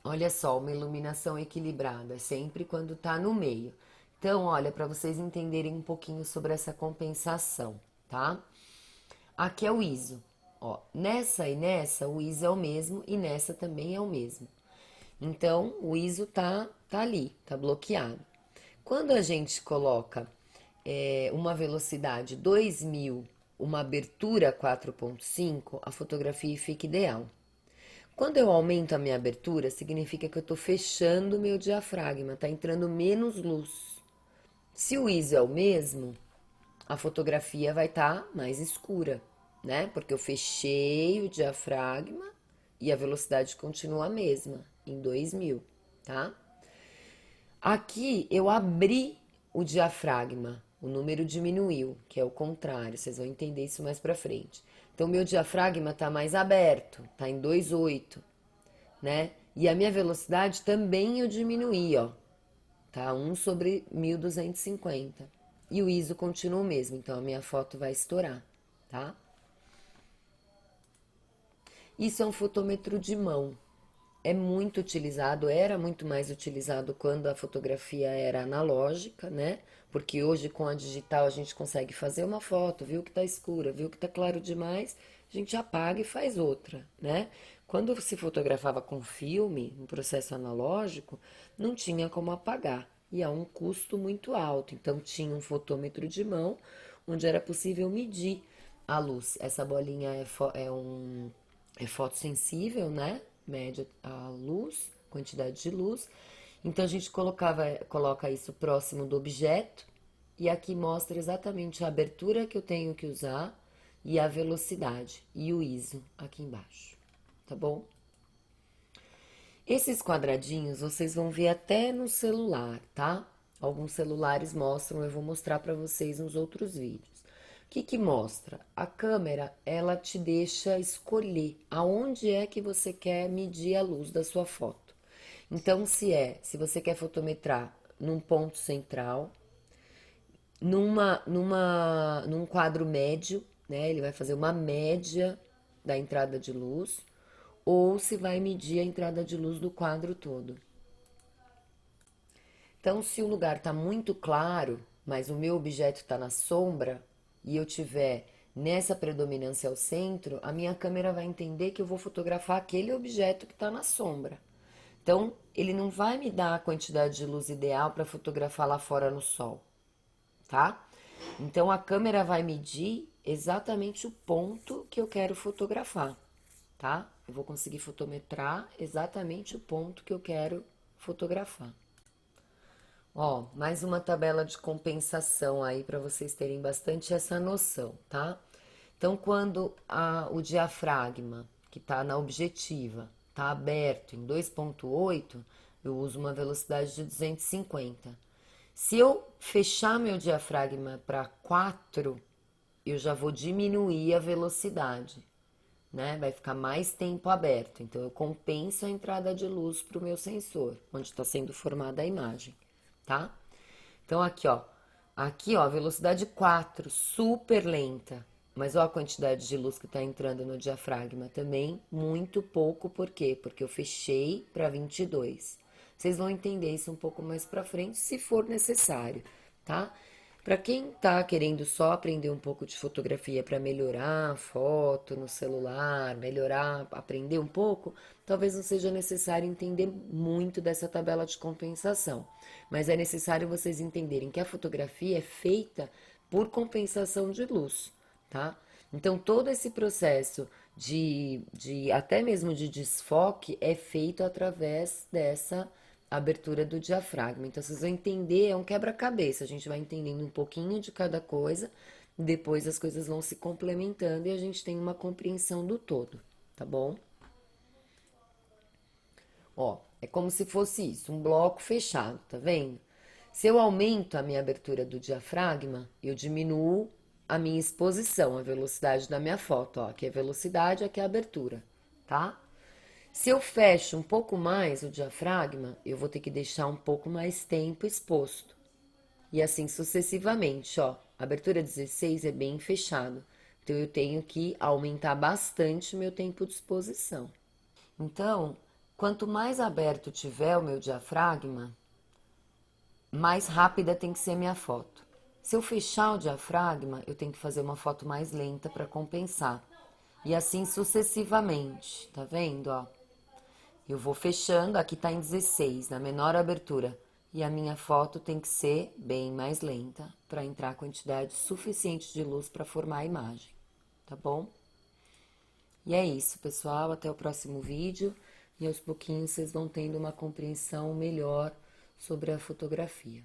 Olha só, uma iluminação equilibrada, sempre quando tá no meio. Então, olha, para vocês entenderem um pouquinho sobre essa compensação, tá? Aqui é o ISO. Ó, nessa e nessa, o ISO é o mesmo e nessa também é o mesmo. Então, o ISO tá ali, tá bloqueado. Quando a gente coloca uma velocidade 2000, uma abertura 4.5, a fotografia fica ideal. Quando eu aumento a minha abertura, significa que eu estou fechando o meu diafragma, está entrando menos luz. Se o ISO é o mesmo, a fotografia vai estar mais escura, né? Porque eu fechei o diafragma e a velocidade continua a mesma, em 2000, tá? Aqui eu abri o diafragma, o número diminuiu, que é o contrário, vocês vão entender isso mais pra frente. Então, meu diafragma está mais aberto, está em 2,8, né? E a minha velocidade também eu diminuí, ó, tá? 1/1250. E o ISO continua o mesmo, então a minha foto vai estourar, tá? Isso é um fotômetro de mão. É muito utilizado, era muito mais utilizado quando a fotografia era analógica, né? Porque hoje com a digital a gente consegue fazer uma foto, viu que tá escura, viu que tá claro demais, a gente apaga e faz outra, né? Quando se fotografava com filme, um processo analógico, não tinha como apagar e há um custo muito alto. Então tinha um fotômetro de mão onde era possível medir a luz. Essa bolinha é fotossensível, né? Mede a luz, quantidade de luz. Então a gente coloca isso próximo do objeto e aqui mostra exatamente a abertura que eu tenho que usar e a velocidade e o ISO aqui embaixo, tá bom? Esses quadradinhos vocês vão ver até no celular, tá? Alguns celulares mostram, eu vou mostrar para vocês nos outros vídeos. O que que mostra? A câmera, ela te deixa escolher aonde é que você quer medir a luz da sua foto. Então, se você quer fotometrar num ponto central, num quadro médio, né? Ele vai fazer uma média da entrada de luz, ou se vai medir a entrada de luz do quadro todo. Então, se o lugar está muito claro, mas o meu objeto está na sombra e eu tiver nessa predominância ao centro, a minha câmera vai entender que eu vou fotografar aquele objeto que está na sombra. Então, ele não vai me dar a quantidade de luz ideal para fotografar lá fora no sol, tá? Então, a câmera vai medir exatamente o ponto que eu quero fotografar, tá? Eu vou conseguir fotometrar exatamente o ponto que eu quero fotografar. Ó, mais uma tabela de compensação aí para vocês terem bastante essa noção, tá? Então, quando o diafragma, que está na objetiva, está aberto em 2,8, eu uso uma velocidade de 250. Se eu fechar meu diafragma para 4, eu já vou diminuir a velocidade, né? Vai ficar mais tempo aberto. Então, eu compenso a entrada de luz para o meu sensor, onde está sendo formada a imagem, tá? Então, aqui, ó, velocidade 4, super lenta. Mas ó a quantidade de luz que está entrando no diafragma também, muito pouco, por quê? Porque eu fechei para 22. Vocês vão entender isso um pouco mais para frente, se for necessário, tá? Para quem tá querendo só aprender um pouco de fotografia para melhorar a foto no celular, melhorar, aprender um pouco, talvez não seja necessário entender muito dessa tabela de compensação. Mas é necessário vocês entenderem que a fotografia é feita por compensação de luz, tá? Então, todo esse processo de até mesmo de desfoque é feito através dessa abertura do diafragma. Então, vocês vão entender, é um quebra-cabeça. A gente vai entendendo um pouquinho de cada coisa, depois as coisas vão se complementando e a gente tem uma compreensão do todo, tá bom? Ó, é como se fosse isso, um bloco fechado, tá vendo? Se eu aumento a minha abertura do diafragma, eu diminuo a minha exposição, a velocidade da minha foto, ó. Aqui é velocidade, aqui é abertura, tá? Se eu fecho um pouco mais o diafragma, eu vou ter que deixar um pouco mais tempo exposto. E assim sucessivamente, ó. Abertura 16 é bem fechado. Então eu tenho que aumentar bastante o meu tempo de exposição. Então, Quanto mais aberto tiver o meu diafragma, mais rápida tem que ser minha foto. Se eu fechar o diafragma, eu tenho que fazer uma foto mais lenta para compensar. E assim sucessivamente, tá vendo, ó? Eu vou fechando, aqui tá em 16, na menor abertura. E a minha foto tem que ser bem mais lenta para entrar a quantidade suficiente de luz para formar a imagem, tá bom? E é isso, pessoal. Até o próximo vídeo. E aos pouquinhos vocês vão tendo uma compreensão melhor sobre a fotografia.